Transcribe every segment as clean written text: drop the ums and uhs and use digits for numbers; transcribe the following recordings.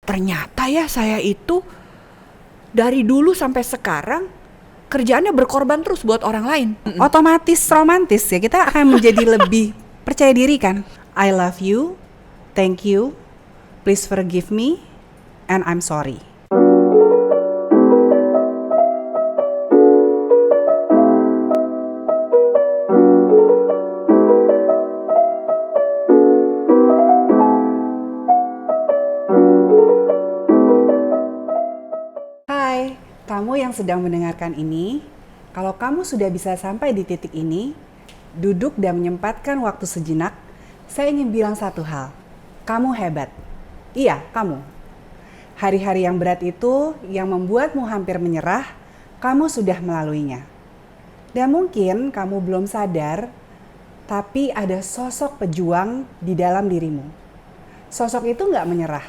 ternyata ya saya itu dari dulu sampai sekarang kerjaannya berkorban terus buat orang lain. Otomatis romantis ya, kita akan menjadi lebih percaya diri kan. I love you, thank you, please forgive me, and I'm sorry. Hai, kamu yang sedang mendengarkan ini, kalau kamu sudah bisa sampai di titik ini, duduk dan menyempatkan waktu sejenak, saya ingin bilang satu hal, kamu hebat. Iya, kamu. Hari-hari yang berat itu yang membuatmu hampir menyerah, kamu sudah melaluinya. Dan mungkin kamu belum sadar, tapi ada sosok pejuang di dalam dirimu. Sosok itu nggak menyerah,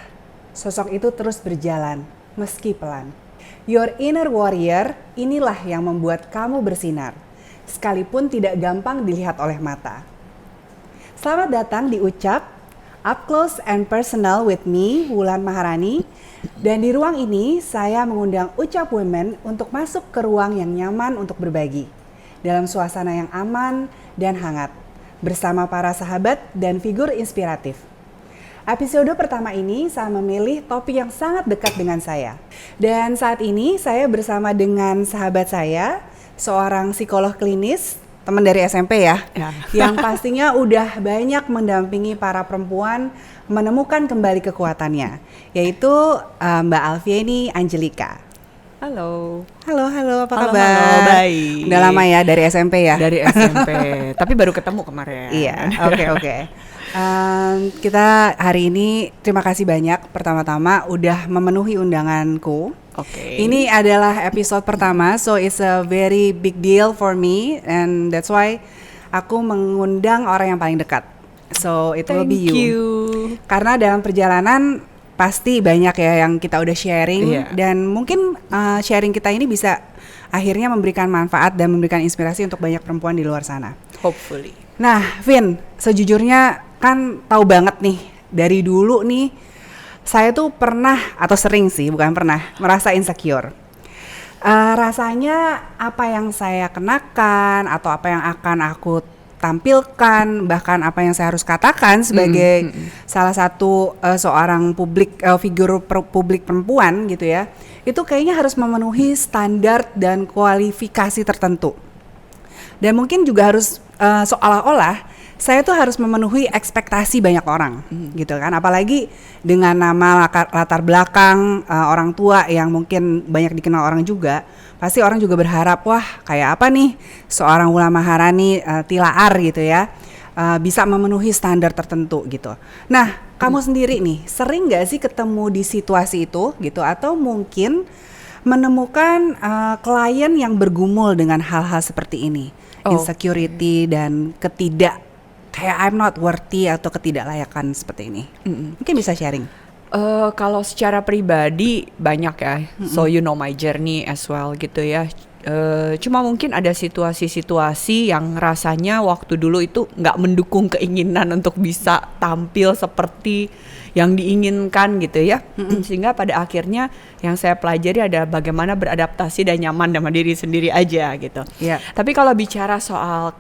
sosok itu terus berjalan, meski pelan. Your inner warrior, inilah yang membuat kamu bersinar, sekalipun tidak gampang dilihat oleh mata. Selamat datang di Ucap, Up Close and Personal with me, Wulan Maharani. Dan di ruang ini, saya mengundang Ucap Women untuk masuk ke ruang yang nyaman untuk berbagi. Dalam suasana yang aman dan hangat, bersama para sahabat dan figur inspiratif. Episode pertama ini saya memilih topik yang sangat dekat dengan saya. Dan saat ini saya bersama dengan sahabat saya, seorang psikolog klinis, teman dari SMP ya. Yang pastinya udah banyak mendampingi para perempuan menemukan kembali kekuatannya, yaitu Mbak Alfieni Angelika. Halo, apa kabar? Halo, baik. Udah lama ya dari SMP ya? Dari SMP, tapi baru ketemu kemarin. Iya, oke. Kita hari ini terima kasih banyak pertama-tama udah memenuhi undanganku. Oke. Ini adalah episode pertama, so it's a very big deal for me, and that's why aku mengundang orang yang paling dekat. So it will be you. Thank you. Karena dalam perjalanan pasti banyak ya yang kita udah sharing, dan mungkin sharing kita ini bisa akhirnya memberikan manfaat dan memberikan inspirasi untuk banyak perempuan di luar sana. Hopefully. Nah, Vin, sejujurnya kan tahu banget nih dari dulu nih saya tuh pernah atau sering sih, bukan pernah, merasa insecure. Rasanya apa yang saya kenakan atau apa yang akan aku tampilkan, bahkan apa yang saya harus katakan sebagai salah satu seorang figur publik perempuan gitu ya, itu kayaknya harus memenuhi standar dan kualifikasi tertentu. Dan mungkin juga harus seolah-olah saya tuh harus memenuhi ekspektasi banyak orang gitu kan, apalagi dengan nama latar belakang orang tua yang mungkin banyak dikenal orang juga, pasti orang juga berharap wah kayak apa nih seorang Wulan Maharani Tilaar gitu ya, bisa memenuhi standar tertentu gitu. Nah, kamu sendiri nih sering nggak sih ketemu di situasi itu gitu, atau mungkin menemukan klien yang bergumul dengan hal-hal seperti ini, insecurity dan kayak I'm not worthy atau ketidaklayakan seperti ini. Mungkin bisa sharing. Kalau secara pribadi banyak ya, so you know my journey as well gitu ya. Cuma mungkin ada situasi-situasi yang rasanya waktu dulu itu nggak mendukung keinginan untuk bisa tampil seperti yang diinginkan gitu ya. Sehingga pada akhirnya yang saya pelajari ada bagaimana beradaptasi dan nyaman sama diri sendiri aja gitu. Tapi kalau bicara soal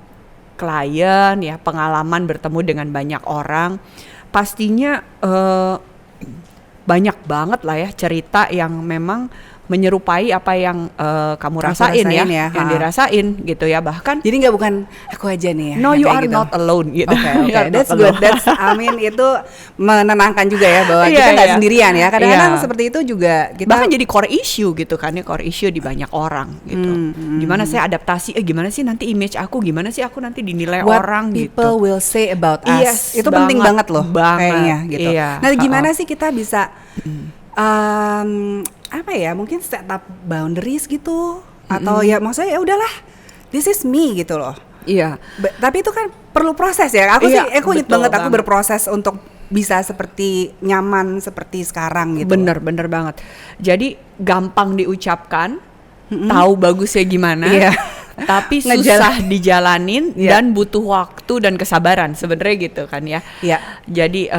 klien ya, pengalaman bertemu dengan banyak orang, pastinya banyak banget lah ya cerita yang memang menyerupai apa yang kamu rasain ya, yang dirasain gitu ya, bahkan jadi nggak bukan aku aja nih ya, no you are gitu. Not alone gitu. Okay. That's good. That's itu menenangkan juga ya bahwa kita nggak sendirian ya, kadang-kadang seperti itu juga kita bahkan jadi core issue gitu kan ya, core issue di banyak orang gitu. Gimana saya adaptasi, gimana sih nanti image aku, gimana sih aku nanti dinilai what orang gitu. What people will say about us, itu penting banget loh kayaknya gitu. Nah, gimana sih kita bisa apa ya, mungkin set up boundaries gitu, atau ya maksudnya ya udahlah, this is me gitu loh. Tapi itu kan perlu proses ya. Aku ingat banget aku berproses untuk bisa seperti nyaman seperti sekarang gitu. Bener banget. Jadi gampang diucapkan, tahu bagusnya gimana. tapi Ngejalan. susah dijalanin Iya. dan butuh waktu dan kesabaran sebenarnya gitu kan ya. Iya. Jadi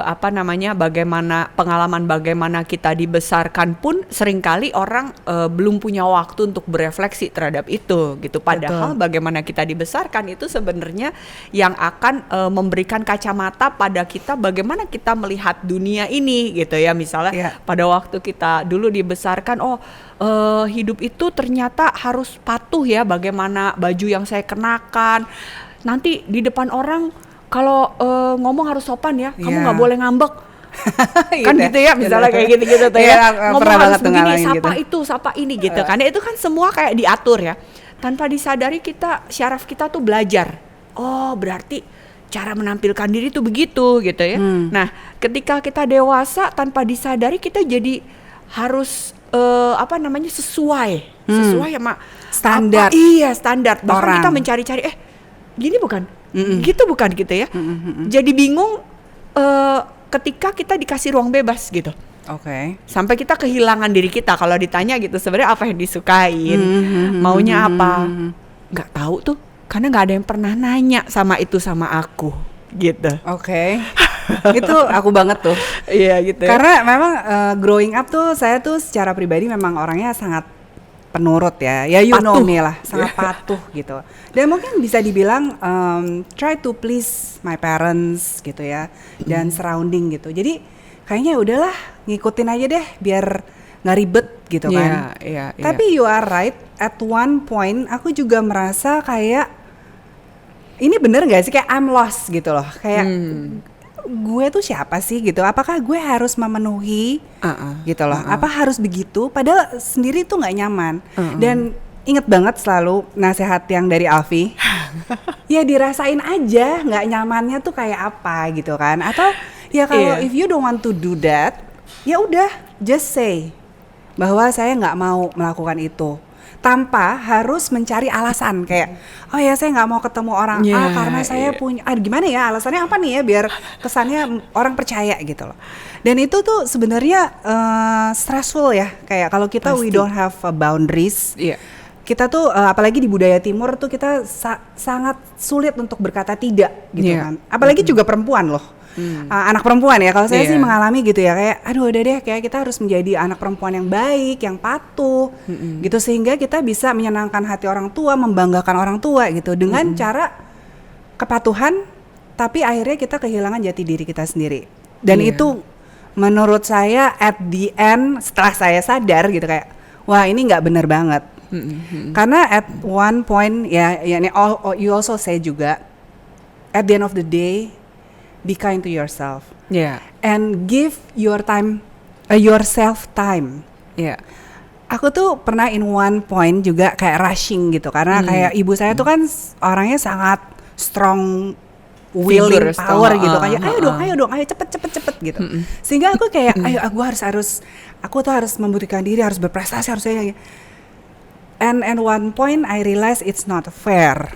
apa namanya, bagaimana kita dibesarkan pun seringkali orang belum punya waktu untuk berefleksi terhadap itu gitu. Padahal Betul. bagaimana kita dibesarkan itu sebenarnya yang akan memberikan kacamata pada kita bagaimana kita melihat dunia ini gitu ya. Misalnya Iya. pada waktu kita dulu dibesarkan, hidup itu ternyata harus patuh ya, bagaimana baju yang saya kenakan. Nanti di depan orang kalau ngomong harus sopan ya, kamu Iya. nggak boleh ngambek. Kan gitu ya, misalnya kayak gitu-gitu tuh Iya, ya. Ngomong pernah harus banget tuh begini, ngalamin sapa gitu. itu, sapa ini gitu kan. Itu kan semua kayak diatur ya. Tanpa disadari syaraf kita tuh belajar. Oh, berarti cara menampilkan diri tuh begitu gitu ya. Nah, ketika kita dewasa tanpa disadari kita jadi harus sesuai sama Standar. iya, standar. Bahkan Orang. kita mencari-cari gini bukan? Gitu bukan gitu ya. Jadi bingung ketika kita dikasih ruang bebas gitu. Oke. Sampai kita kehilangan diri kita kalau ditanya gitu sebenarnya apa yang disukain, maunya apa, nggak tahu tuh, karena nggak ada yang pernah nanya sama aku gitu. Oke. Itu aku banget tuh. Iya gitu. Karena memang growing up tuh saya tuh secara pribadi memang orangnya sangat penurut ya. Ya you know Patuh. me lah, sangat patuh gitu. Dan mungkin bisa dibilang try to please my parents gitu ya, dan surrounding gitu. Jadi kayaknya udahlah ngikutin aja deh biar nggak ribet gitu kan. Iya. Tapi you are right, at one point aku juga merasa kayak ini bener gak sih, kayak I'm lost gitu loh. Kayak gue tuh siapa sih gitu, apakah gue harus memenuhi gitu loh, apa harus begitu, padahal sendiri tuh nggak nyaman. Dan inget banget selalu nasihat yang dari Alfi, ya dirasain aja nggak nyamannya tuh kayak apa gitu kan. Atau ya kalau Iya. if you don't want to do that, ya udah just say bahwa saya nggak mau melakukan itu, tanpa harus mencari alasan kayak oh ya saya nggak mau ketemu orang A karena saya punya gimana ya alasannya apa nih ya biar kesannya orang percaya gitu loh. Dan itu tuh sebenarnya stressful ya, kayak kalau kita we Pasti. don't have boundaries. Iya. Kita tuh apalagi di budaya timur tuh kita sangat sulit untuk berkata tidak gitu Iya. kan. Apalagi juga perempuan loh. Anak perempuan ya, kalau saya Iya. sih mengalami gitu ya, kayak aduh udah deh, kayak kita harus menjadi anak perempuan yang baik, yang patuh gitu, sehingga kita bisa menyenangkan hati orang tua, membanggakan orang tua gitu dengan cara kepatuhan, tapi akhirnya kita kehilangan jati diri kita sendiri. Dan Iya. itu menurut saya at the end setelah saya sadar gitu kayak wah ini nggak benar banget. Karena at one point ya ini you also say juga at the end of the day be kind to yourself Iya. and give your time yourself time. Iya. Aku tuh pernah in one point juga kayak rushing gitu, karena kayak ibu saya tuh kan orangnya sangat strong willing Figure, power strong, gitu kan, ayo dong ayo cepet gitu. Sehingga aku kayak ayo aku tuh harus membuktikan diri, harus berprestasi, harus and one point I realize it's not fair.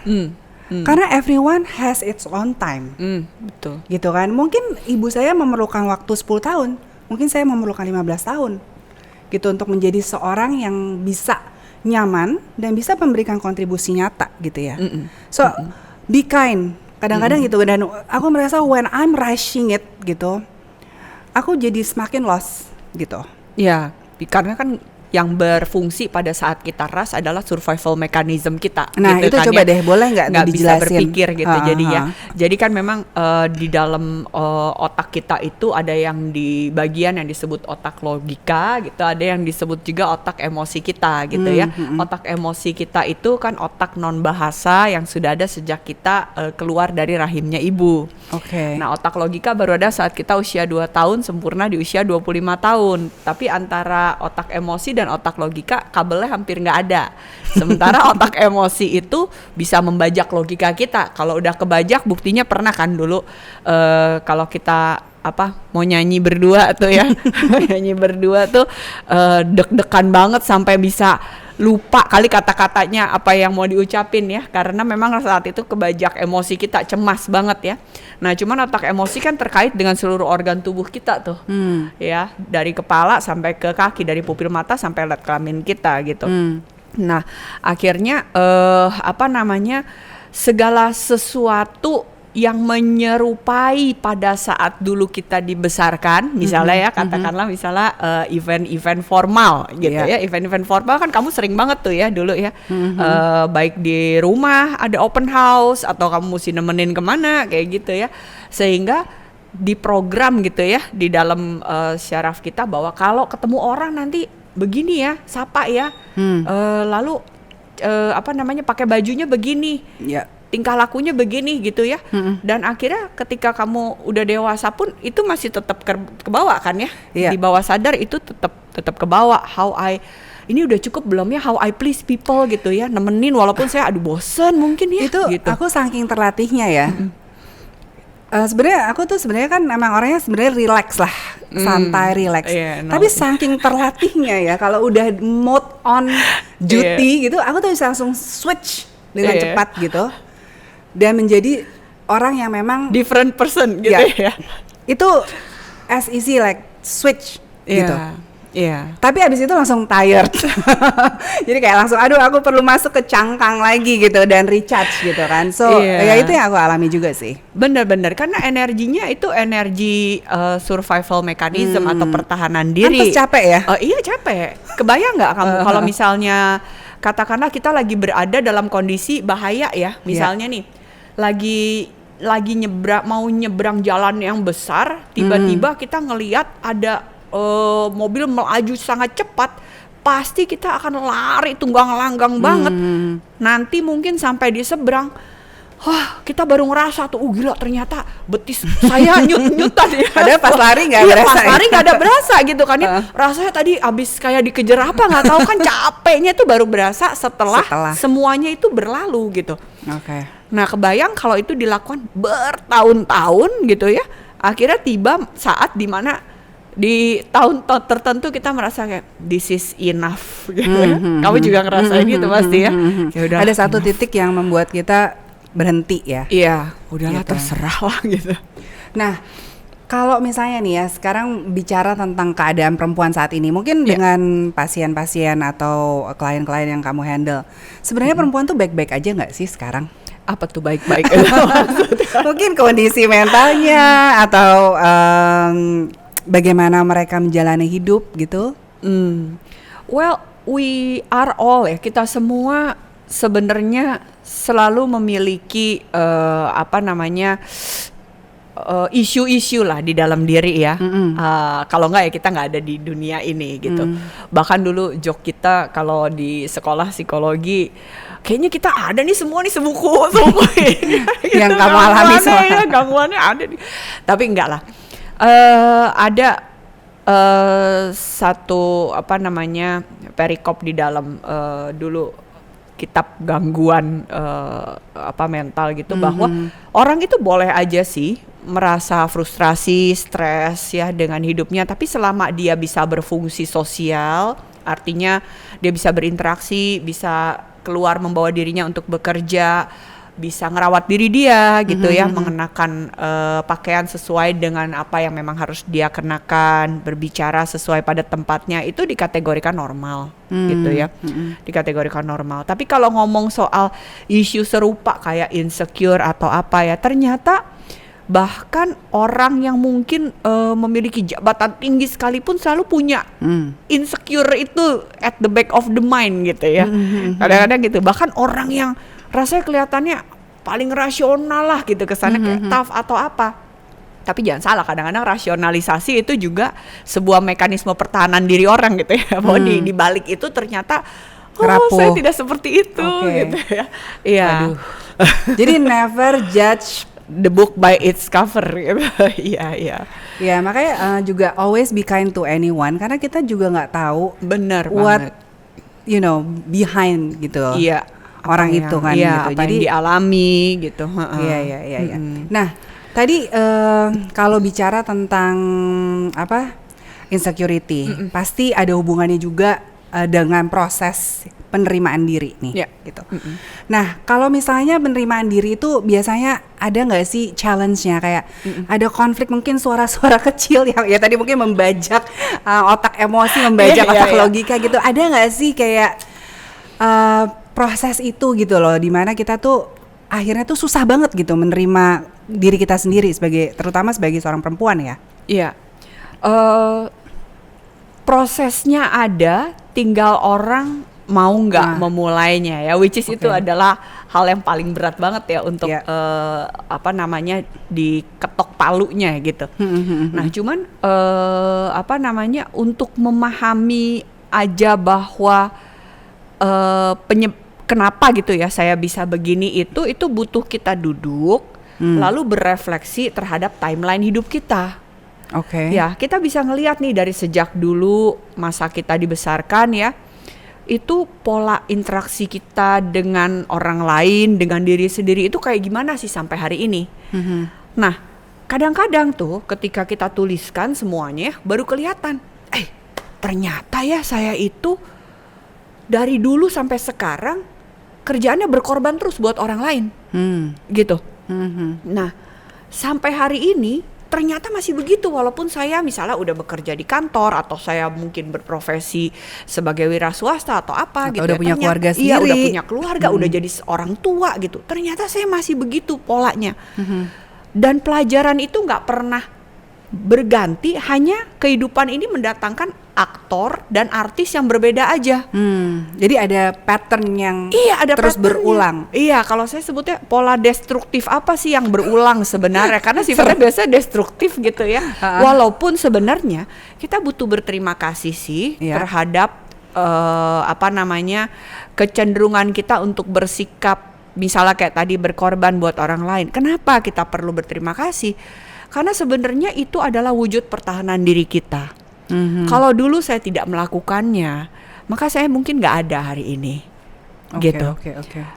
Karena everyone has its own time. Betul. Gitu kan. Mungkin ibu saya memerlukan waktu 10 tahun, mungkin saya memerlukan 15 tahun. Gitu untuk menjadi seorang yang bisa nyaman dan bisa memberikan kontribusi nyata gitu ya. So be kind. Kadang-kadang gitu, dan aku merasa when I'm rushing it gitu, aku jadi semakin lost gitu. Ya, karena kan yang berfungsi pada saat kita rush adalah survival mechanism kita. Nah gitu itu kan coba ya. deh, boleh nggak Nggak bisa dijelasin? berpikir gitu jadi ya. Jadi kan memang di dalam otak kita itu ada yang di bagian yang disebut otak logika gitu, ada yang disebut juga otak emosi kita gitu ya. Otak emosi kita itu kan otak non bahasa yang sudah ada sejak kita keluar dari rahimnya ibu. Oke. Nah, otak logika baru ada saat kita usia 2 tahun, sempurna di usia 25 tahun. Tapi antara otak emosi dan otak logika kabelnya hampir nggak ada. Sementara otak emosi itu bisa membajak logika kita. Kalau udah kebajak, buktinya pernah kan dulu kalau kita mau nyanyi berdua tuh ya, nyanyi berdua tuh deg-degan banget sampai bisa lupa kali kata-katanya apa yang mau diucapin ya, karena memang saat itu kebajak emosi kita, cemas banget ya. Nah cuman otak emosi kan terkait dengan seluruh organ tubuh kita tuh ya, dari kepala sampai ke kaki, dari pupil mata sampai alat kelamin kita gitu. Nah, akhirnya segala sesuatu yang menyerupai pada saat dulu kita dibesarkan, misalnya ya katakanlah misalnya event-event formal gitu ya, event-event formal kan kamu sering banget tuh ya dulu ya, baik di rumah ada open house atau kamu mesti nemenin kemana kayak gitu ya, sehingga diprogram gitu ya di dalam syaraf kita bahwa kalau ketemu orang nanti begini ya, sapa ya, lalu pakai bajunya begini. Tingkah lakunya begini gitu ya, dan akhirnya ketika kamu udah dewasa pun itu masih tetap kebawa kan ya, di bawah sadar itu tetap kebawa. Ini udah cukup belum ya, how I please people gitu ya, nemenin walaupun saya bosen mungkin ya. Itu gitu. Aku saking terlatihnya ya. Sebenarnya aku tuh sebenarnya kan emang orangnya sebenarnya relax lah, santai, relax. Tapi saking terlatihnya ya, kalau udah mode on duty gitu, aku tuh bisa langsung switch dengan cepat gitu. Dan menjadi orang yang memang different person gitu ya. Itu as easy like switch gitu. Tapi abis itu langsung tired. Jadi kayak langsung aku perlu masuk ke cangkang lagi gitu dan recharge gitu kan. So ya itu yang aku alami juga sih. Bener-bener karena energinya itu energi survival mechanism atau pertahanan diri. Pantes capek ya? Iya capek. Kebayang nggak kamu kalau misalnya katakanlah kita lagi berada dalam kondisi bahaya ya, misalnya nih lagi mau nyebrang jalan yang besar, tiba-tiba kita ngelihat ada mobil melaju sangat cepat, pasti kita akan lari tunggang langgang banget. Nanti mungkin sampai di seberang, kita baru ngerasa tuh, gila ternyata betis saya nyut-nyutan ya. Padahal pas lari nggak berasa. Pas lari nggak ada berasa gitu kan ya. Rasanya tadi abis kayak dikejar apa nggak tahu kan, capeknya itu baru berasa setelah semuanya itu berlalu gitu. Nah kebayang kalau itu dilakukan bertahun-tahun gitu ya, akhirnya tiba saat dimana di tahun tertentu kita merasa kayak this is enough gitu ya. Kamu juga ngerasain gitu pasti ya. Yaudah, ada satu titik yang membuat kita berhenti ya. Iya, udahlah gitu. Terserah lah gitu. Nah, kalau misalnya nih ya sekarang bicara tentang keadaan perempuan saat ini, mungkin dengan pasien-pasien atau klien-klien yang kamu handle, sebenarnya perempuan tuh baik-baik aja nggak sih sekarang? Apa tuh baik-baik? Mungkin kondisi mentalnya atau bagaimana mereka menjalani hidup gitu? Well, we are all ya, kita semua sebenarnya selalu memiliki isu-isu lah di dalam diri ya. Kalau nggak ya kita nggak ada di dunia ini gitu. Bahkan dulu joke kita kalau di sekolah psikologi, kayaknya kita ada nih semua nih sebuku ini gitu, yang kamu alami semua ya, gangguannya ada nih. Tapi enggak lah. Ada satu perikop di dalam dulu kitab gangguan mental gitu, bahwa orang itu boleh aja sih merasa frustrasi, stres ya dengan hidupnya, tapi selama dia bisa berfungsi sosial, artinya dia bisa berinteraksi, bisa keluar membawa dirinya untuk bekerja, bisa ngerawat diri dia gitu ya, mengenakan pakaian sesuai dengan apa yang memang harus dia kenakan, berbicara sesuai pada tempatnya, itu dikategorikan normal gitu ya, dikategorikan normal. Tapi kalau ngomong soal isu serupa kayak insecure atau apa ya, ternyata bahkan orang yang mungkin memiliki jabatan tinggi sekalipun selalu punya insecure itu at the back of the mind gitu ya. Kadang-kadang gitu, bahkan orang yang rasanya kelihatannya paling rasional lah gitu kesannya, kayak tough atau apa. Tapi jangan salah, kadang-kadang rasionalisasi itu juga sebuah mekanisme pertahanan diri orang gitu ya. Bahwa di balik itu ternyata saya tidak seperti itu gitu ya. Iya. Jadi never judge the book by its cover gitu. Iya. Ya makanya juga always be kind to anyone, karena kita juga nggak tahu benar what banget. Behind gitu. Iya. Orang itu kan gitu. Apa jadi yang dialami gitu. Iya. Nah, tadi kalau bicara tentang insecurity, pasti ada hubungannya juga dengan proses penerimaan diri nih, gitu. Nah, kalau misalnya penerimaan diri itu biasanya ada nggak sih challenge-nya, kayak ada konflik, mungkin suara-suara kecil yang ya tadi mungkin membajak otak emosi, membajak otak logika gitu. Ada nggak sih kayak proses itu gitu loh, dimana kita tuh akhirnya tuh susah banget gitu menerima diri kita sendiri terutama sebagai seorang perempuan ya. Iya. Prosesnya ada, tinggal orang mau nggak memulainya ya, which is itu adalah hal yang paling berat banget ya untuk diketok palunya gitu. Nah cuman untuk memahami aja bahwa kenapa gitu ya saya bisa begini, itu butuh kita duduk lalu berefleksi terhadap timeline hidup kita. Ya, kita bisa ngelihat nih dari sejak dulu masa kita dibesarkan ya, itu pola interaksi kita dengan orang lain, dengan diri sendiri itu kayak gimana sih sampai hari ini. Nah, kadang-kadang tuh ketika kita tuliskan semuanya baru kelihatan, ternyata ya saya itu dari dulu sampai sekarang kerjaannya berkorban terus buat orang lain, gitu. Nah, sampai hari ini ternyata masih begitu, walaupun saya misalnya udah bekerja di kantor atau saya mungkin berprofesi sebagai wira swasta atau apa atau gitu udah punya keluarga sendiri. Iya, udah punya keluarga, udah jadi orang tua gitu. Ternyata saya masih begitu polanya. Dan pelajaran itu nggak pernah berganti, hanya kehidupan ini mendatangkan aktor dan artis yang berbeda aja. Jadi ada pattern yang ada terus berulang. Iya, kalau saya sebutnya pola destruktif apa sih yang berulang sebenarnya, karena sifatnya biasa destruktif gitu ya. Walaupun sebenarnya kita butuh berterima kasih sih terhadap kecenderungan kita untuk bersikap misalnya kayak tadi berkorban buat orang lain. Kenapa kita perlu berterima kasih? Karena sebenarnya itu adalah wujud pertahanan diri kita. Kalau dulu saya tidak melakukannya, maka saya mungkin nggak ada hari ini. Gitu.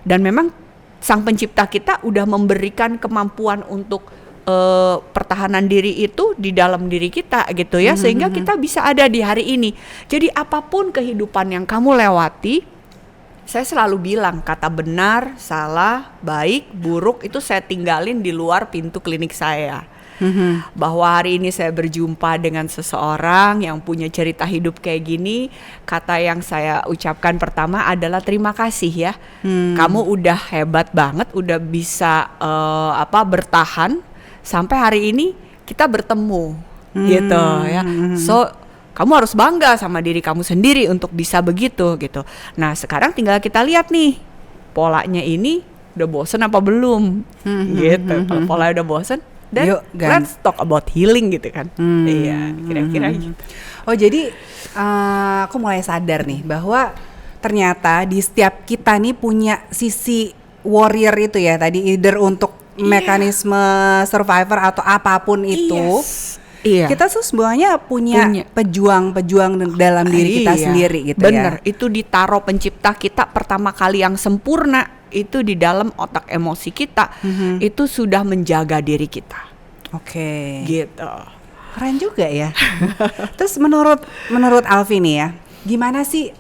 Dan memang Sang Pencipta kita udah memberikan kemampuan untuk pertahanan diri itu di dalam diri kita gitu ya, sehingga kita bisa ada di hari ini. Jadi apapun kehidupan yang kamu lewati, saya selalu bilang kata benar, salah, baik, buruk itu saya tinggalin di luar pintu klinik saya. Bahwa hari ini saya berjumpa dengan seseorang yang punya cerita hidup kayak gini, kata yang saya ucapkan pertama adalah terima kasih ya. Kamu udah hebat banget, udah bisa bertahan sampai hari ini kita bertemu gitu ya. So kamu harus bangga sama diri kamu sendiri untuk bisa begitu gitu. Nah sekarang tinggal kita lihat nih, polanya ini udah bosen apa belum gitu. Kalau polanya udah bosen, dan let's talk about healing gitu kan. Iya, kira-kira gitu. Oh jadi aku mulai sadar nih bahwa ternyata di setiap kita nih punya sisi warrior itu ya tadi, either untuk mekanisme survivor atau apapun itu. Kita tuh semuanya punya pejuang-pejuang dalam diri kita sendiri gitu. Bener, itu ditaruh Pencipta kita pertama kali yang sempurna itu di dalam otak emosi kita, itu sudah menjaga diri kita. Gitu. Keren juga ya. Terus menurut Alfi nih ya, gimana sih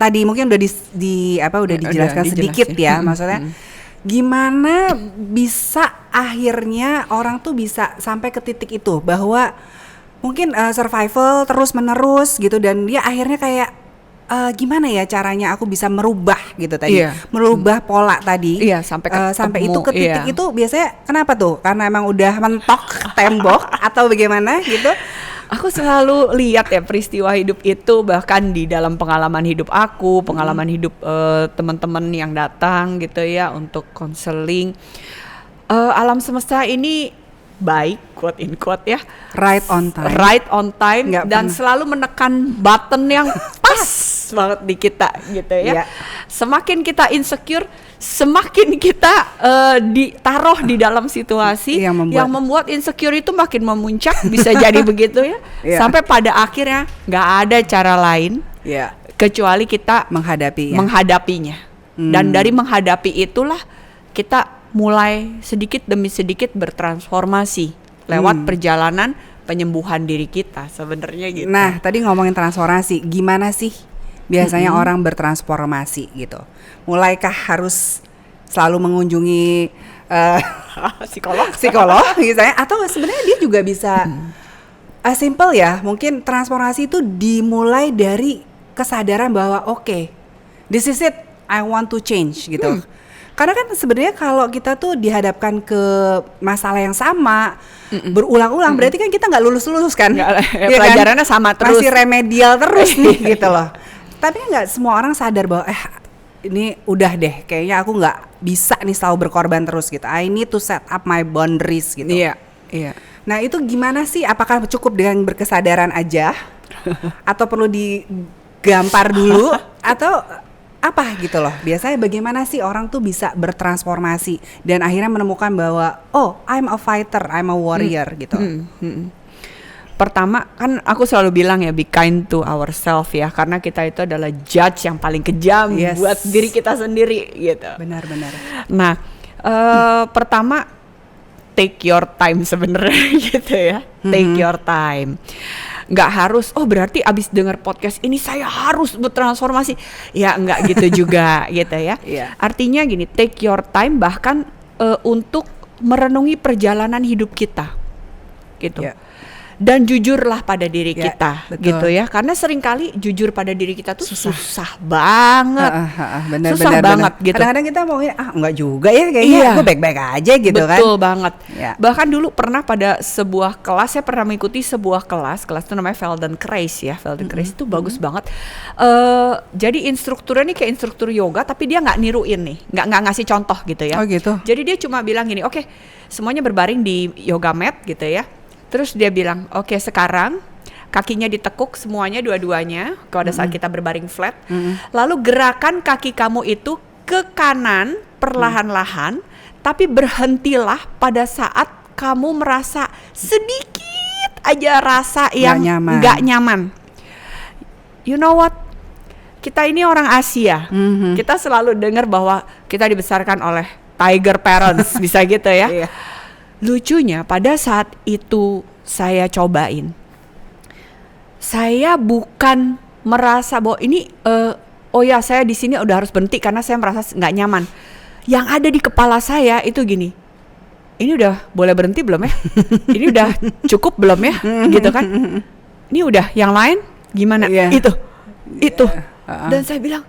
tadi mungkin udah dijelaskan sedikit ya, maksudnya gimana bisa akhirnya orang tuh bisa sampai ke titik itu bahwa mungkin survival terus menerus gitu, dan dia akhirnya kayak gimana ya caranya aku bisa merubah gitu tadi, merubah pola tadi, sampai itu ke titik itu biasanya kenapa tuh? Karena emang udah mentok tembok atau bagaimana gitu? Aku selalu lihat ya peristiwa hidup itu, bahkan di dalam pengalaman hidup aku, pengalaman hidup teman-teman yang datang gitu ya untuk konseling. Alam semesta ini baik, quote in quote ya, right on time dan selalu menekan button yang pas banget di kita gitu ya. Semakin kita insecure, semakin kita ditaruh di dalam situasi yang membuat insecure itu makin memuncak, bisa jadi begitu ya. Sampai pada akhirnya nggak ada cara lain kecuali kita menghadapinya. Dan dari menghadapi itulah kita mulai sedikit demi sedikit bertransformasi lewat perjalanan penyembuhan diri kita sebenarnya gitu. Nah, tadi ngomongin transformasi, gimana sih biasanya orang bertransformasi gitu? Mulaikah harus selalu mengunjungi psikolog misalnya, atau sebenarnya dia juga bisa simple ya, mungkin transformasi itu dimulai dari kesadaran bahwa oke, this is it, I want to change gitu. Karena kan sebenarnya kalau kita tuh dihadapkan ke masalah yang sama berulang-ulang, berarti kan kita nggak lulus-lulus kan? Nggak, pelajarannya sama terus. Masih remedial terus nih gitu loh. Tapi nggak semua orang sadar bahwa ini udah deh, kayaknya aku nggak bisa nih selalu berkorban terus gitu. I need to set up my boundaries gitu. Iya. Nah itu gimana sih? Apakah cukup dengan berkesadaran aja? Atau perlu digampar dulu? Atau apa gitu loh? Biasanya bagaimana sih orang tuh bisa bertransformasi dan akhirnya menemukan bahwa I'm a fighter, I'm a warrior gitu. Pertama kan aku selalu bilang ya, be kind to ourselves ya, karena kita itu adalah judge yang paling kejam buat diri kita sendiri gitu. Benar-benar. Nah, pertama take your time sebenarnya gitu ya. Take your time. Nggak harus, berarti abis denger podcast ini saya harus bertransformasi. Ya nggak gitu juga gitu ya. Artinya gini, take your time bahkan untuk merenungi perjalanan hidup kita gitu. Dan jujurlah pada diri kita gitu ya, karena seringkali jujur pada diri kita tuh susah banget. Susah banget gitu. Kadang-kadang kita mau enggak juga ya, kayaknya gue baik-baik aja gitu kan. Betul banget. Bahkan dulu pernah pada sebuah kelas, saya pernah mengikuti sebuah kelas itu namanya Feldenkrais ya. Feldenkrais itu bagus banget. Jadi instrukturnya nih kayak instruktur yoga, tapi dia nggak niruin nih, nggak ngasih contoh gitu ya. Oh gitu. Jadi dia cuma bilang gini, oke, semuanya berbaring di yoga mat gitu ya. Terus dia bilang, oke, sekarang kakinya ditekuk semuanya dua-duanya pada saat kita berbaring flat. Lalu gerakan kaki kamu itu ke kanan perlahan-lahan, tapi berhentilah pada saat kamu merasa sedikit aja rasa yang nggak nyaman. You know what? Kita ini orang Asia. Kita selalu dengar bahwa kita dibesarkan oleh tiger parents, bisa gitu ya. Lucunya pada saat itu saya cobain, saya bukan merasa bahwa ini saya di sini udah harus berhenti karena saya merasa nggak nyaman. Yang ada di kepala saya itu gini, ini udah boleh berhenti belum ya? Ini udah cukup belum ya? Gitu kan? Ini udah, yang lain gimana? Itu. Dan saya bilang,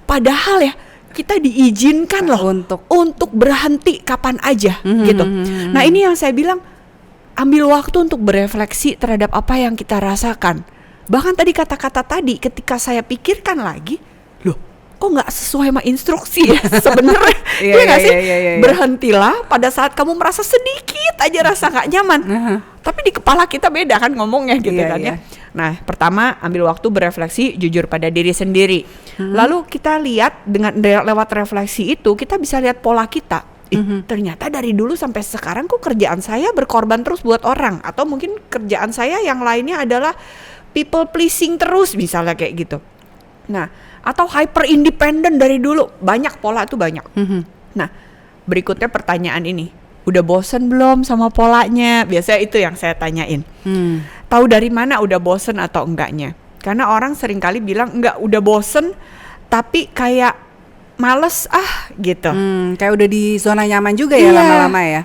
padahal ya kita diizinkan loh untuk berhenti kapan aja gitu. Nah ini yang saya bilang, ambil waktu untuk berefleksi terhadap apa yang kita rasakan. Bahkan tadi kata-kata tadi ketika saya pikirkan lagi, loh kok nggak sesuai sama instruksi ya sebenarnya. Iya nggak sih? Berhentilah pada saat kamu merasa sedikit aja rasa nggak nyaman. Tapi di kepala kita beda kan ngomongnya gitu kan ya. Nah, pertama ambil waktu berefleksi, jujur pada diri sendiri. Lalu kita lihat dengan lewat refleksi itu kita bisa lihat pola kita. Ternyata dari dulu sampai sekarang kok kerjaan saya berkorban terus buat orang, atau mungkin kerjaan saya yang lainnya adalah people pleasing terus misalnya kayak gitu. Nah, atau hyper independent dari dulu, banyak pola itu banyak. Nah, berikutnya pertanyaan ini, udah bosen belum sama polanya? Biasanya itu yang saya tanyain. Tahu dari mana udah bosen atau enggaknya? Karena orang seringkali bilang enggak, udah bosen tapi kayak males gitu. Kayak udah di zona nyaman juga ya lama-lama ya.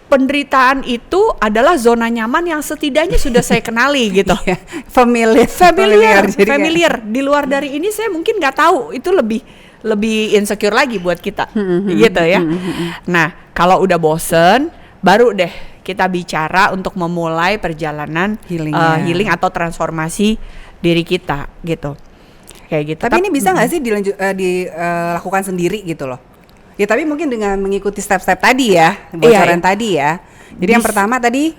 Penderitaan itu adalah zona nyaman yang setidaknya sudah saya kenali gitu. Familiar. Di luar dari ini saya mungkin nggak tahu, itu lebih insecure lagi buat kita gitu ya. Nah kalau udah bosen baru deh kita bicara untuk memulai perjalanan healing atau transformasi diri kita gitu, kayak gitu. Tapi ini bisa nggak sih dilakukan sendiri gitu loh? Ya tapi mungkin dengan mengikuti step-step tadi ya, bocoran tadi ya. Jadi yang pertama tadi,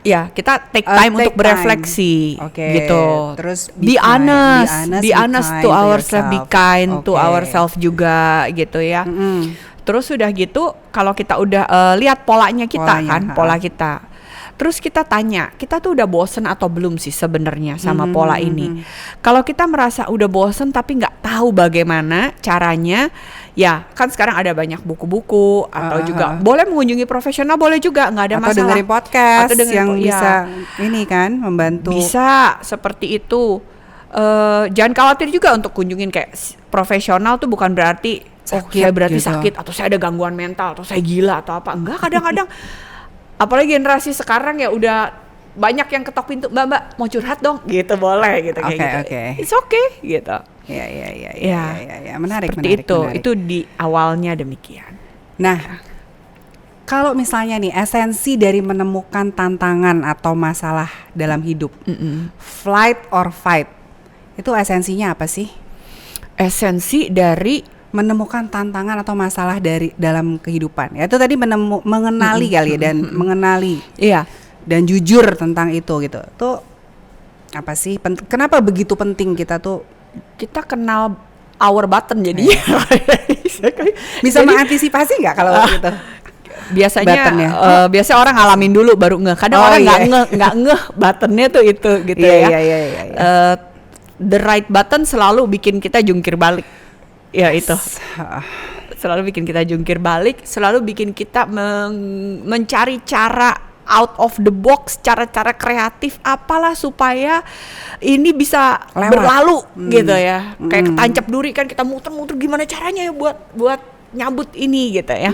ya kita take time untuk berefleksi, gitu. Terus be honest to ourselves, be kind to ourselves juga gitu ya. Terus udah gitu, kalau kita udah lihat polanya kita pola kita. Terus kita tanya, kita tuh udah bosen atau belum sih sebenarnya sama pola ini. Kalau kita merasa udah bosen tapi nggak tahu bagaimana caranya, ya kan sekarang ada banyak buku-buku atau juga boleh mengunjungi profesional, boleh juga, nggak ada masalah. Atau dengerin podcast yang bisa ini kan membantu. Bisa seperti itu. Jangan khawatir juga untuk kunjungin kayak profesional tuh bukan berarti saya berarti sakit atau saya ada gangguan mental atau saya gila atau apa. Enggak, kadang-kadang apalagi generasi sekarang ya udah banyak yang ketok pintu, mbak mau curhat dong gitu, boleh gitu kayak gitu. It's okay gitu. Ya, Ya, menarik, seperti menarik, itu. menarik. Itu di awalnya demikian. Nah, kalau misalnya nih esensi dari menemukan tantangan atau masalah dalam hidup, flight or fight, itu esensinya apa sih? Esensi dari Menemukan tantangan atau masalah dari dalam kehidupan. Ya itu tadi mengenali kali ya, dan mengenali iya, dan jujur tentang itu gitu. Itu apa sih? Kenapa begitu penting kita tuh kita kenal our button jadi bisa Jadi, mengantisipasi nggak kalau gitu? biasanya Buttonnya. biasa orang ngalamin dulu baru ngeh. Kadang orang nggak ngeh buttonnya tuh itu gitu ya. Iya. The right button selalu bikin kita jungkir balik. Ya itu. Selalu bikin kita jungkir balik, selalu bikin kita mencari cara out of the box, cara-cara kreatif apalah supaya ini bisa Lewat. berlalu gitu ya. Kayak ketancap duri kan, kita muter-muter gimana caranya ya buat nyambut ini gitu ya.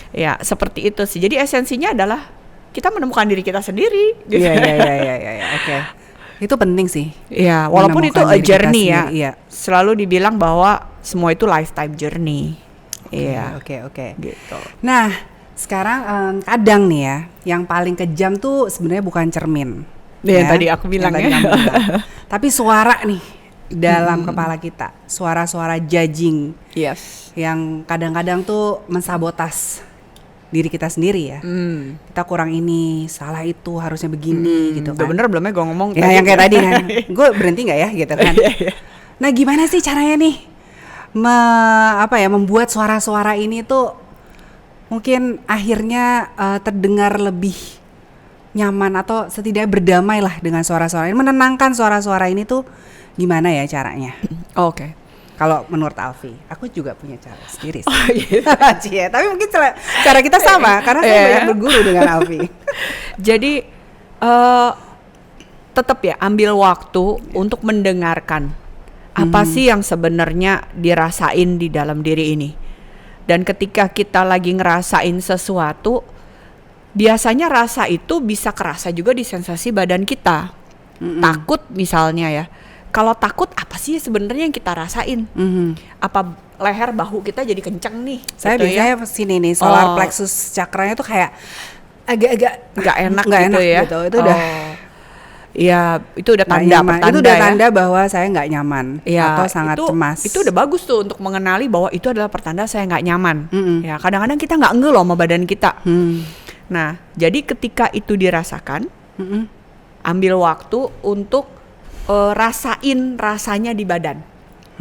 Ya, seperti itu sih. Jadi esensinya adalah kita menemukan diri kita sendiri gitu. Iya. Oke. Itu penting sih. Ya, walaupun itu Menemukan a diri kita journey ya. sendiri, iya. Selalu dibilang bahwa semua itu lifetime journey. Iya. Oke. Gitu. Nah, sekarang kadang nih ya, yang paling kejam tuh sebenarnya bukan cermin. Yang tadi aku bilang yang tadi ya. kamu bilang. Tapi suara nih dalam kepala kita, suara-suara judging Yes. yang kadang-kadang tuh mensabotas diri kita sendiri ya. Kita kurang ini, salah itu, harusnya begini gitu Udah kan. bener belum ya gue ngomong Ya yang kayak tadi kan, gue berhenti nggak ya gitu kan. Nah gimana sih caranya nih membuat suara-suara ini tuh mungkin akhirnya terdengar lebih nyaman atau setidaknya berdamai lah dengan suara-suara ini, menenangkan suara-suara ini tuh gimana ya caranya? Oke. Kalau menurut Alfi, aku juga punya cara sendiri sih. Oh gitu. Cie, tapi mungkin cara kita sama karena saya banyak berguru dengan Alfi. Jadi tetap ya ambil waktu untuk mendengarkan apa sih yang sebenarnya dirasain di dalam diri ini. Dan ketika kita lagi ngerasain sesuatu, biasanya rasa itu bisa kerasa juga di sensasi badan kita. Takut misalnya ya. Kalau takut apa sih sebenarnya yang kita rasain? Apa leher bahu kita jadi kenceng nih? Saya gitu biasanya sini nih solar plexus cakranya tuh kayak agak-agak nggak enak nggak gitu enak ya. gitu. Itu udah ya itu udah nggak tanda nyaman. pertanda Itu udah ya. tanda bahwa saya nggak nyaman Ya, atau sangat cemas. Itu udah bagus tuh untuk mengenali bahwa itu adalah pertanda saya nggak nyaman. Ya kadang-kadang kita nggak ngeh loh sama badan kita. Nah jadi ketika itu dirasakan, ambil waktu untuk rasain rasanya di badan.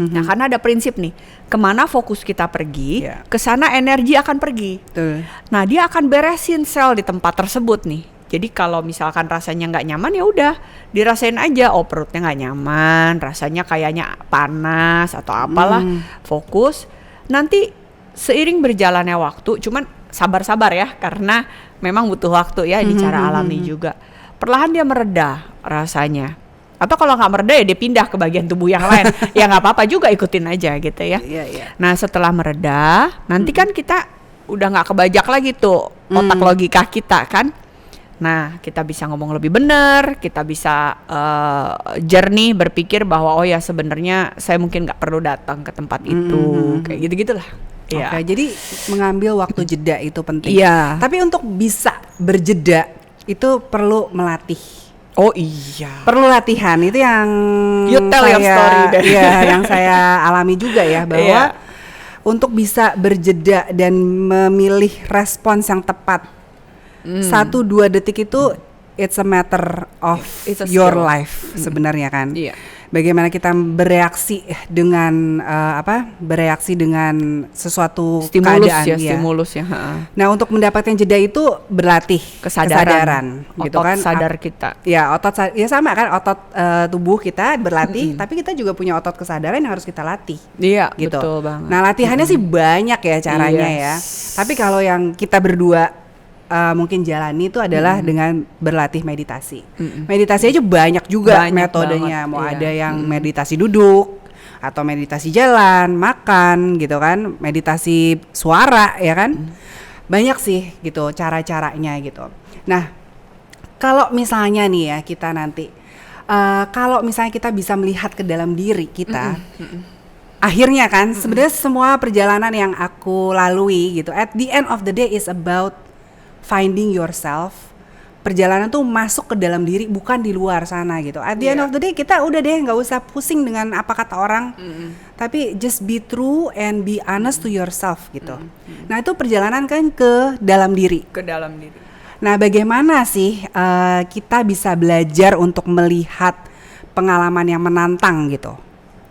Nah karena ada prinsip nih, kemana fokus kita pergi, kesana energi akan pergi. Betul. Nah dia akan beresin sel di tempat tersebut nih. Jadi kalau misalkan rasanya nggak nyaman ya udah dirasain aja. Oh perutnya nggak nyaman, rasanya kayaknya panas atau apalah. Fokus. Nanti seiring berjalannya waktu, cuman sabar-sabar ya karena memang butuh waktu ya di cara alami juga. Perlahan dia mereda rasanya. Atau kalau nggak mereda ya dia pindah ke bagian tubuh yang lain. Ya nggak apa-apa juga, ikutin aja gitu ya. Nah setelah mereda, nanti kan kita udah nggak kebajak lagi tuh otak logika kita kan. Nah kita bisa ngomong lebih benar, kita bisa jernih berpikir bahwa oh ya sebenarnya saya mungkin nggak perlu datang ke tempat itu, kayak gitu-gitulah. Oke, jadi mengambil waktu jeda itu penting. Iya. Tapi untuk bisa berjeda itu perlu melatih. Oh iya. Perlu latihan, itu yang You tell your story deh. Iya, yang saya alami juga ya, bahwa untuk bisa berjeda dan memilih respons yang tepat 1-2 detik itu it's a matter of It's a your skill. life sebenarnya kan. Iya. Bagaimana kita bereaksi dengan bereaksi dengan sesuatu Stimulus keadaan ya, ya. stimulus ya. Nah, untuk mendapatkan jeda itu berlatih Kesadaran gitu otot kan. sadar kita. Ya, ya sama kan, otot tubuh kita berlatih, tapi kita juga punya otot kesadaran yang harus kita latih. Iya, Gitu. betul banget. Nah, latihannya sih banyak ya caranya ya. Tapi kalau yang kita berdua mungkin jalani itu adalah dengan berlatih meditasi. Meditasi aja banyak juga Banyak metodenya. banget, Mau iya. ada yang meditasi duduk atau meditasi jalan, makan gitu kan, meditasi suara ya kan. Banyak sih gitu cara-caranya gitu. Nah, kalau misalnya nih ya kita nanti kalau misalnya kita bisa melihat ke dalam diri kita, akhirnya kan sebenarnya semua perjalanan yang aku lalui gitu, at the end of the day is about finding yourself. Perjalanan tuh masuk ke dalam diri, bukan di luar sana gitu. At the end of the day kita udah deh nggak usah pusing dengan apa kata orang, tapi just be true and be honest to yourself gitu. Nah itu perjalanan kan ke dalam diri. Ke dalam diri. Nah bagaimana sih kita bisa belajar untuk melihat pengalaman yang menantang gitu?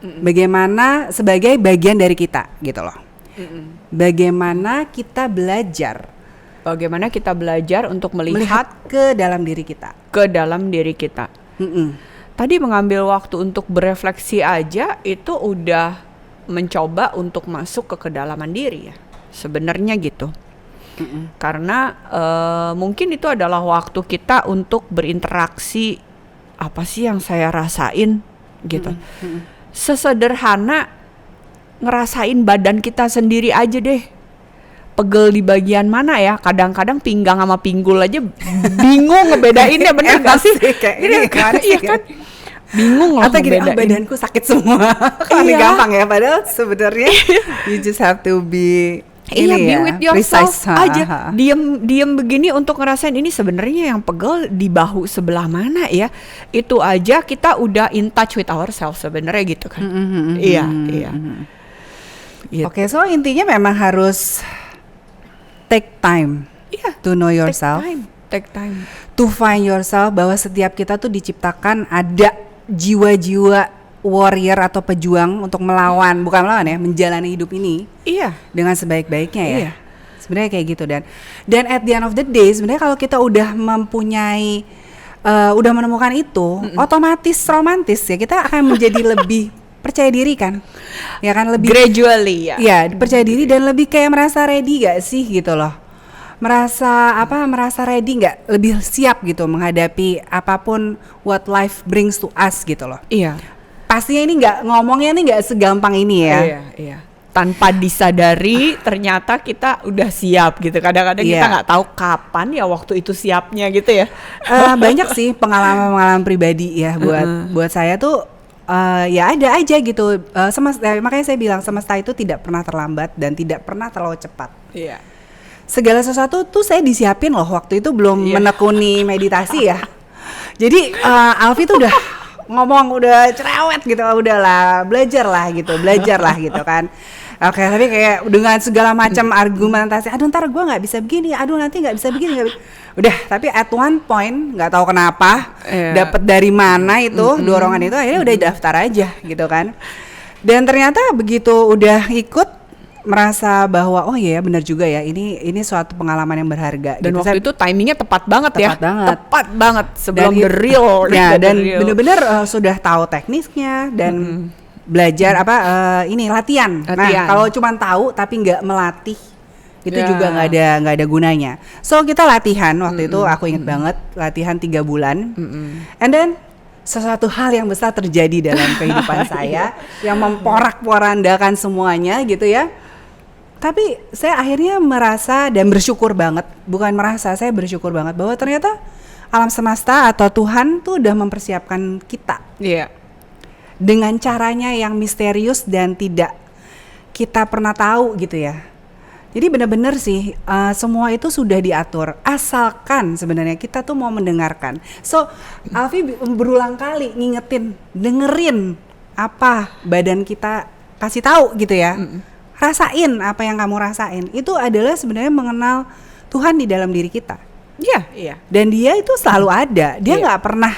Bagaimana sebagai bagian dari kita gitu loh. Bagaimana kita belajar untuk melihat ke dalam diri kita. Tadi mengambil waktu untuk berefleksi aja itu udah mencoba untuk masuk ke kedalaman diri ya. Sebenarnya gitu. Karena mungkin itu adalah waktu kita untuk berinteraksi, apa sih yang saya rasain gitu. Sesederhana ngerasain badan kita sendiri aja deh. Pegel di bagian mana ya? Kadang-kadang pinggang sama pinggul aja bingung ngebedainnya, bener gak sih? Kayak Iya kan? Bingung lah atau gini, ngebedain. badanku sakit semua. Ini gampang ya, padahal sebenarnya you just have to be be with yourself precise aja. Diem begini untuk ngerasain ini sebenarnya yang pegel di bahu sebelah mana ya. Itu aja kita udah in touch with ourselves sebenarnya gitu kan. Iya. Gitu. Oke, so intinya memang harus take time to know yourself. Take time. To find yourself, bahwa setiap kita tuh diciptakan ada jiwa-jiwa warrior atau pejuang untuk melawan, bukan melawan ya, menjalani hidup ini dengan sebaik-baiknya ya. Sebenarnya kayak gitu, dan at the end of the day sebenarnya kalau kita udah mempunyai udah menemukan itu, otomatis romantis ya, kita akan menjadi lebih percaya diri kan, ya kan, lebih gradually ya percaya diri dan lebih kayak merasa ready gak sih gitu loh, merasa ready nggak, lebih siap gitu menghadapi apapun what life brings to us gitu loh. Pastinya ini ngomongnya nggak segampang ini ya. Iya. Tanpa disadari ternyata kita udah siap gitu. Kadang-kadang kita nggak tahu kapan ya waktu itu siapnya gitu ya. Banyak sih pengalaman pribadi ya buat saya tuh. Ya ada aja gitu. Makanya saya bilang semesta itu tidak pernah terlambat dan tidak pernah terlalu cepat. Segala sesuatu tuh saya disiapin loh, waktu itu belum menekuni meditasi ya. Jadi Alfi tuh udah ngomong, udah cerewet gitu, udahlah belajar lah gitu kan. Oke, tapi kayak dengan segala macam argumentasi, aduh ntar gue nggak bisa begini, aduh nanti nggak bisa begini, udah. Tapi at one point nggak tahu kenapa dapat dari mana itu dorongan itu, akhirnya udah daftar aja gitu kan. Dan ternyata begitu udah ikut, merasa bahwa oh iya benar juga ya, ini suatu pengalaman yang berharga. Dan gitu. waktu itu timingnya tepat banget tepat banget sebelum dan the real. Dan benar-benar sudah tahu teknisnya dan belajar latihan. Nah kalau cuma tahu tapi nggak melatih itu juga nggak ada gunanya. So kita latihan waktu itu, aku inget banget latihan 3 bulan. And then sesuatu hal yang besar terjadi dalam kehidupan saya yang memporak-porandakan semuanya gitu ya. Tapi saya akhirnya merasa dan bersyukur banget, saya bersyukur banget bahwa ternyata alam semesta atau Tuhan tuh udah mempersiapkan kita. Dengan caranya yang misterius dan tidak kita pernah tahu gitu ya. Jadi benar-benar sih semua itu sudah diatur, asalkan sebenarnya kita tuh mau mendengarkan. So Alfi berulang kali ngingetin, dengerin apa badan kita kasih tahu gitu ya. Rasain apa yang kamu rasain. Itu adalah sebenarnya mengenal Tuhan di dalam diri kita. Dan dia itu selalu ada. Dia nggak pernah,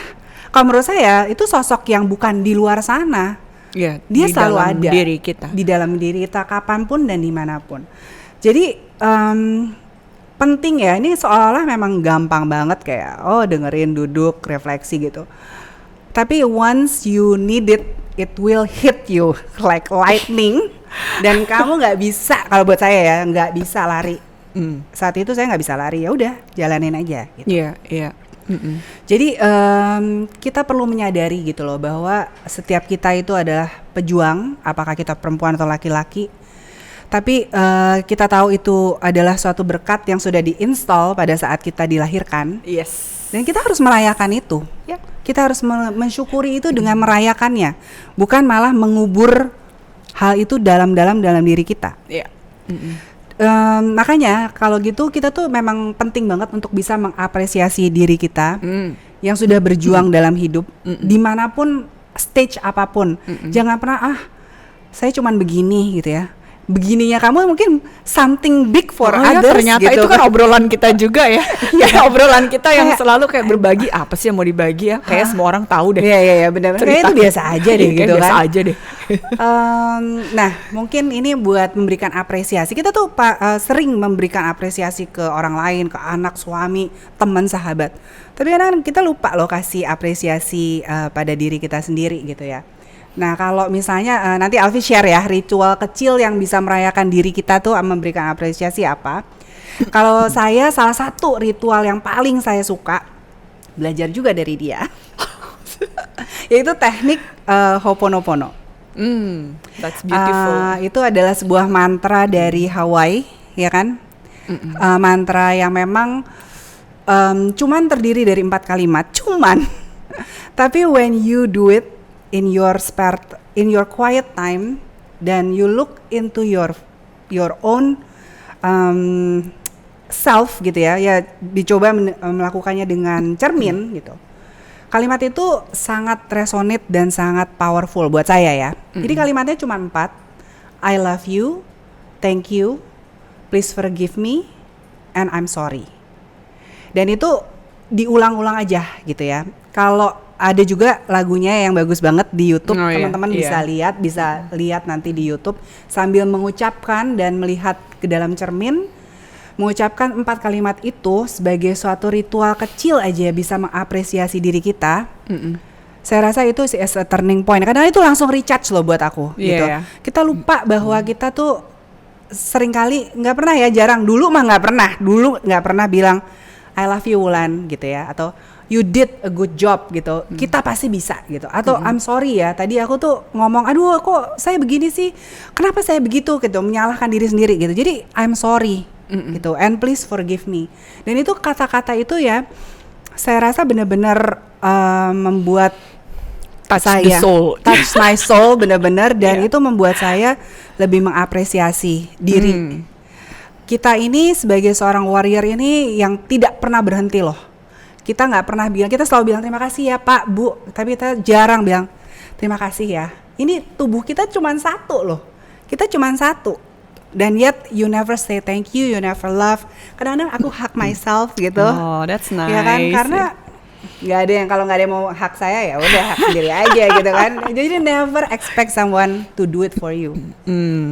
kalau menurut saya itu sosok yang bukan di luar sana. Dia selalu ada diri kita. Di dalam diri kita kapanpun dan dimanapun. Jadi penting ya, ini seolah-olah memang gampang banget kayak dengerin, duduk, refleksi gitu. Tapi once you need it, it will hit you like lightning. Dan kamu nggak bisa, kalau buat saya ya nggak bisa lari. Saat itu saya nggak bisa lari, ya udah jalanin aja gitu. Jadi kita perlu menyadari gitu loh bahwa setiap kita itu adalah pejuang, apakah kita perempuan atau laki-laki. Tapi kita tahu itu adalah suatu berkat yang sudah diinstal pada saat kita dilahirkan. Dan kita harus merayakan itu. Ya. Kita harus mensyukuri itu dengan merayakannya, bukan malah mengubur hal itu dalam diri kita. Ya. Makanya kalau gitu kita tuh memang penting banget untuk bisa mengapresiasi diri kita yang sudah berjuang dalam hidup dimanapun stage apapun. Jangan pernah saya cuman begini gitu ya. Begininya kamu mungkin something big for others. Ternyata gitu. itu kan obrolan kita juga ya. Ya obrolan kita yang Kayak, selalu kayak berbagi apa sih yang mau dibagi ya. Kayak semua orang tahu deh. Iya benar. Kayak itu biasa aja deh gitu biasa kan. aja deh. Nah mungkin ini buat memberikan apresiasi. Kita tuh sering memberikan apresiasi ke orang lain, ke anak, suami, teman, sahabat. Tapi kadang kita lupa loh kasih apresiasi pada diri kita sendiri gitu ya. Nah kalau misalnya nanti Alfi share ya ritual kecil yang bisa merayakan diri kita tuh memberikan apresiasi apa. Kalau saya salah satu ritual yang paling saya suka, belajar juga dari dia, yaitu teknik Ho'oponopono. That's beautiful. Itu adalah sebuah mantra dari Hawaii, ya kan? Mantra yang memang cuman terdiri dari 4 kalimat, tapi when you do it in your quiet time, then you look into your own self gitu ya dicoba melakukannya dengan cermin gitu. Kalimat itu sangat resonate dan sangat powerful buat saya ya. Jadi kalimatnya cuma 4. I love you, thank you, please forgive me, and I'm sorry. Dan itu diulang-ulang aja gitu ya. Kalau ada juga lagunya yang bagus banget di YouTube, teman-teman bisa lihat nanti di YouTube sambil mengucapkan dan melihat ke dalam cermin, mengucapkan 4 kalimat itu sebagai suatu ritual kecil aja bisa mengapresiasi diri kita. Saya rasa itu as a turning point. Kadang itu langsung recharge loh buat aku gitu. Kita lupa bahwa kita tuh seringkali nggak pernah ya, jarang. Dulu nggak pernah bilang I love you Wulan gitu ya, atau you did a good job gitu. Kita pasti bisa gitu. Atau I'm sorry ya, tadi aku tuh ngomong aduh kok saya begini sih, kenapa saya begitu gitu, menyalahkan diri sendiri gitu. Jadi I'm sorry gitu, and please forgive me. Dan itu kata-kata itu ya saya rasa benar-benar membuat touch my soul benar-benar. Dan itu membuat saya lebih mengapresiasi diri. Kita ini sebagai seorang warrior ini yang tidak pernah berhenti loh. Kita nggak pernah bilang, kita selalu bilang terima kasih ya Pak, Bu, tapi kita jarang bilang terima kasih ya. Ini tubuh kita cuma satu loh, kita cuma satu. Dan yet you never say thank you, you never love. Kadang-kadang aku hug myself gitu. Oh, that's nice. Ya kan, karena nggak ada yang, kalau nggak ada yang mau hug saya ya udah hug sendiri aja gitu kan. Jadi never expect someone to do it for you.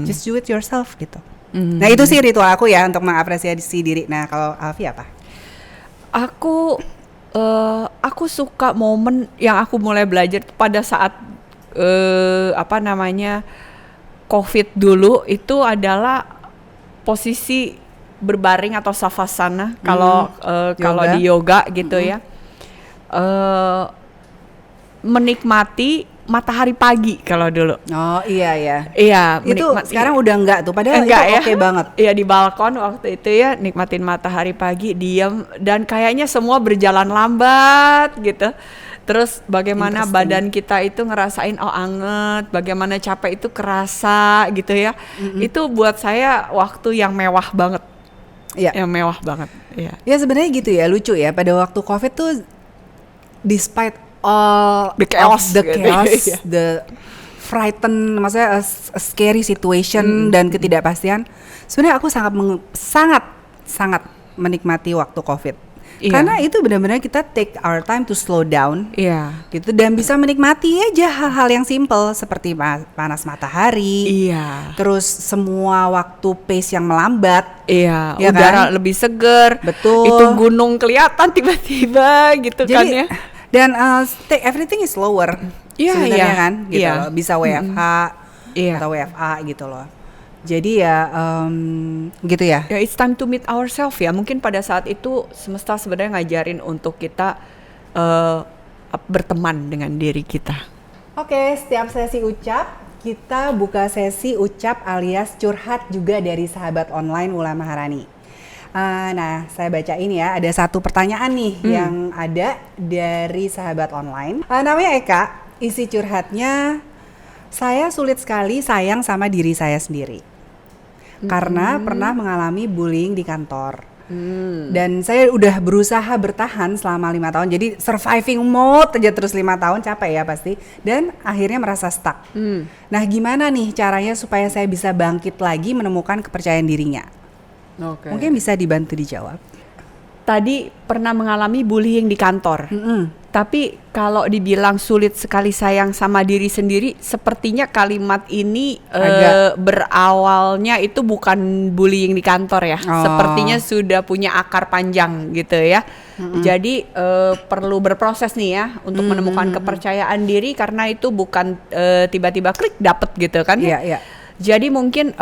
Just do it yourself gitu. Nah itu sih ritual aku ya untuk mengapresiasi diri. Nah kalau Alfi apa? Aku suka momen yang aku mulai belajar pada saat COVID dulu, itu adalah posisi berbaring atau savasana kalau di yoga gitu ya. Menikmati matahari pagi kalau dulu. Oh iya ya. Iya, itu sekarang udah enggak tuh, padahal enggak itu oke banget. Iya, di balkon waktu itu ya, nikmatin matahari pagi, diam, dan kayaknya semua berjalan lambat gitu. Terus bagaimana badan kita itu ngerasain anget, bagaimana capek itu kerasa gitu ya. Itu buat saya waktu yang mewah banget. Iya. Yang mewah banget. Iya. Ya sebenarnya gitu ya, lucu ya, pada waktu COVID tuh despite all the chaos, the frighten, maksudnya a scary situation dan ketidakpastian, sebenarnya aku sangat menikmati waktu COVID. Karena itu benar-benar kita take our time to slow down, gitu, dan bisa menikmati aja hal-hal yang simple seperti panas matahari, terus semua waktu pace yang melambat, ya udara kan? lebih seger, betul, itu gunung kelihatan tiba-tiba gitu. Jadi, kan ya. Dan everything is slower, sebenarnya kan, gitu loh. Bisa WFH atau WFA gitu loh. Jadi ya gitu ya. Ya it's time to meet ourselves ya. Mungkin pada saat itu semesta sebenarnya ngajarin untuk kita berteman dengan diri kita. Oke, setiap sesi ucap kita buka sesi ucap alias curhat juga dari sahabat online Wulan Maharani. Nah, saya baca ini ya, ada satu pertanyaan nih yang ada dari sahabat online. Namanya Eka, isi curhatnya, saya sulit sekali sayang sama diri saya sendiri. Karena pernah mengalami bullying di kantor. Dan saya udah berusaha bertahan selama 5 tahun, jadi surviving mode aja terus 5 tahun, capek ya pasti. Dan akhirnya merasa stuck. Nah, gimana nih caranya supaya saya bisa bangkit lagi menemukan kepercayaan dirinya? Oke. Mungkin bisa dibantu dijawab. Tadi pernah mengalami bullying di kantor. Tapi kalau dibilang sulit sekali sayang sama diri sendiri, sepertinya kalimat ini berawalnya itu bukan bullying di kantor ya. Sepertinya sudah punya akar panjang gitu ya. Jadi perlu berproses nih ya untuk menemukan kepercayaan diri, karena itu bukan tiba-tiba klik dapet gitu kan ya. Iya. Jadi mungkin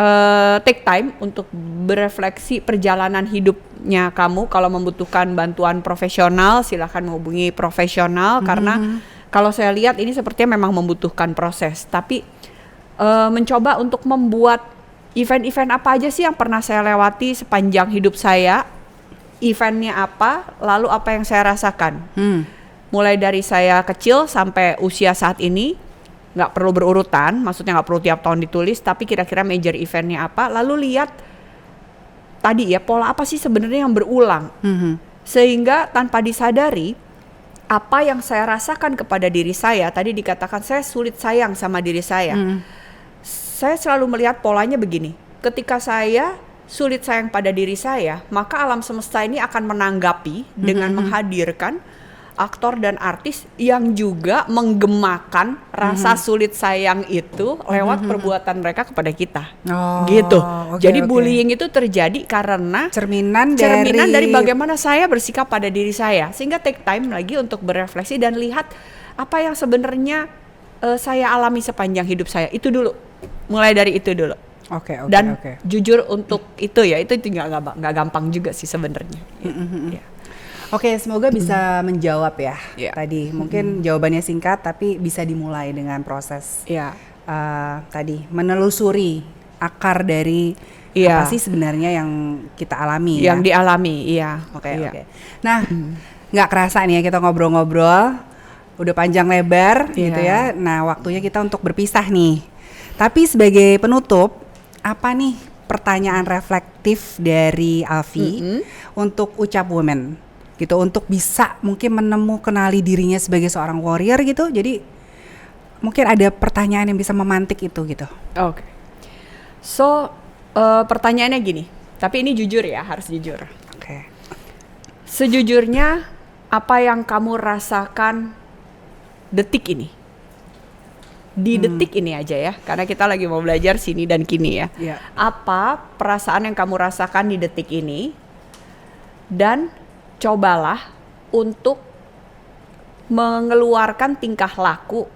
take time untuk berefleksi perjalanan hidupnya kamu. Kalau membutuhkan bantuan profesional, silahkan menghubungi profesional. Karena kalau saya lihat ini sepertinya memang membutuhkan proses. Tapi mencoba untuk membuat event-event apa aja sih yang pernah saya lewati sepanjang hidup saya. Eventnya apa, lalu apa yang saya rasakan. Mulai dari saya kecil sampai usia saat ini. Nggak perlu berurutan, maksudnya nggak perlu tiap tahun ditulis, tapi kira-kira major eventnya apa, lalu lihat tadi ya pola apa sih sebenarnya yang berulang, sehingga tanpa disadari apa yang saya rasakan kepada diri saya. Tadi dikatakan saya sulit sayang sama diri saya. Saya selalu melihat polanya begini, ketika saya sulit sayang pada diri saya, maka alam semesta ini akan menanggapi dengan menghadirkan aktor dan artis yang juga menggemakan rasa sulit sayang itu lewat perbuatan mereka kepada kita. Gitu. Jadi bullying itu terjadi karena cerminan dari bagaimana saya bersikap pada diri saya. Sehingga take time lagi untuk berefleksi dan lihat apa yang sebenarnya saya alami sepanjang hidup saya. Itu dulu. Mulai dari itu dulu. Dan jujur untuk itu ya, itu nggak gampang juga sih sebenarnya. Ya. Oke, semoga bisa menjawab ya. Tadi mungkin jawabannya singkat tapi bisa dimulai dengan proses tadi menelusuri akar dari apa sih sebenarnya yang kita alami yang dialami. Oke. Nah, nggak kerasa nih ya kita ngobrol-ngobrol udah panjang lebar gitu ya. Nah, waktunya kita untuk berpisah nih. Tapi sebagai penutup, apa nih pertanyaan reflektif dari Alfi untuk Ucap Women? Gitu, untuk bisa mungkin kenali dirinya sebagai seorang warrior gitu. Jadi mungkin ada pertanyaan yang bisa memantik itu gitu. Oke. So pertanyaannya gini, tapi ini jujur ya, harus jujur. Oke. Sejujurnya apa yang kamu rasakan detik ini? Di detik ini aja ya, karena kita lagi mau belajar sini dan kini ya. Apa perasaan yang kamu rasakan di detik ini? Dan cobalah untuk mengeluarkan tingkah laku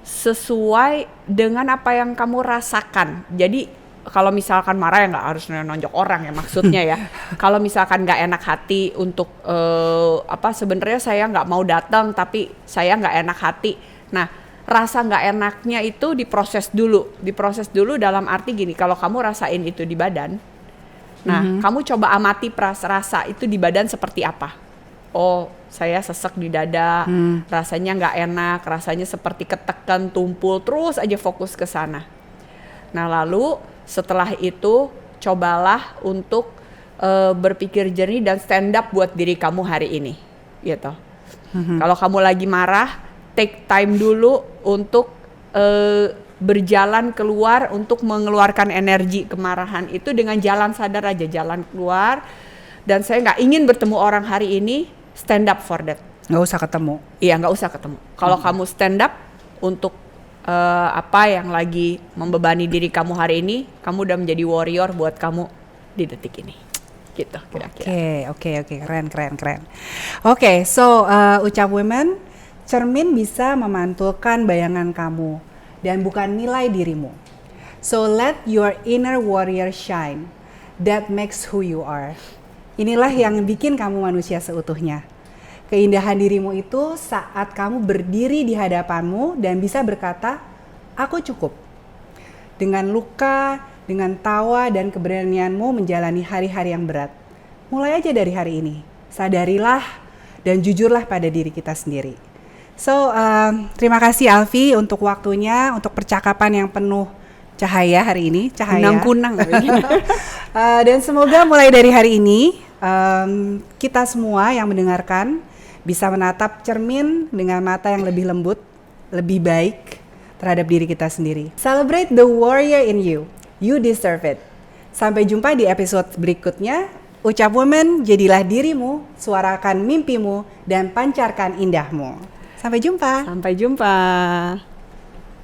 sesuai dengan apa yang kamu rasakan. Jadi kalau misalkan marah ya nggak harus nonjok orang ya maksudnya ya. Kalau misalkan nggak enak hati untuk sebenarnya saya nggak mau datang tapi saya nggak enak hati. Nah, rasa nggak enaknya itu diproses dulu dalam arti gini, kalau kamu rasain itu di badan. Nah, kamu coba amati rasa itu di badan seperti apa. Oh, saya sesek di dada, rasanya nggak enak, rasanya seperti ketekan, tumpul, terus aja fokus ke sana. Nah, lalu setelah itu cobalah untuk berpikir jernih dan stand up buat diri kamu hari ini, gitu. Kalau kamu lagi marah, take time dulu untuk berjalan keluar untuk mengeluarkan energi kemarahan itu dengan jalan sadar aja, jalan keluar. Dan saya nggak ingin bertemu orang hari ini, stand up for that. Nggak usah ketemu. Iya, nggak usah ketemu. Kalau kamu stand up untuk apa yang lagi membebani diri kamu hari ini, kamu udah menjadi warrior buat kamu di detik ini. Gitu kira-kira. Oke, keren. Oke, so Ucap Women, cermin bisa memantulkan bayangan kamu dan bukan nilai dirimu. So let your inner warrior shine. That makes who you are. Inilah yang bikin kamu manusia seutuhnya. Keindahan dirimu itu saat kamu berdiri di hadapanmu dan bisa berkata, aku cukup. Dengan luka, dengan tawa dan keberanianmu menjalani hari-hari yang berat. Mulai aja dari hari ini. Sadarilah dan jujurlah pada diri kita sendiri. So, terima kasih Alfi untuk waktunya, untuk percakapan yang penuh cahaya hari ini. Kunang-kunang. Dan semoga mulai dari hari ini, kita semua yang mendengarkan bisa menatap cermin dengan mata yang lebih lembut, lebih baik terhadap diri kita sendiri. Celebrate the warrior in you. You deserve it. Sampai jumpa di episode berikutnya. Ucap Woman, jadilah dirimu, suarakan mimpimu, dan pancarkan indahmu. Sampai jumpa. Sampai jumpa.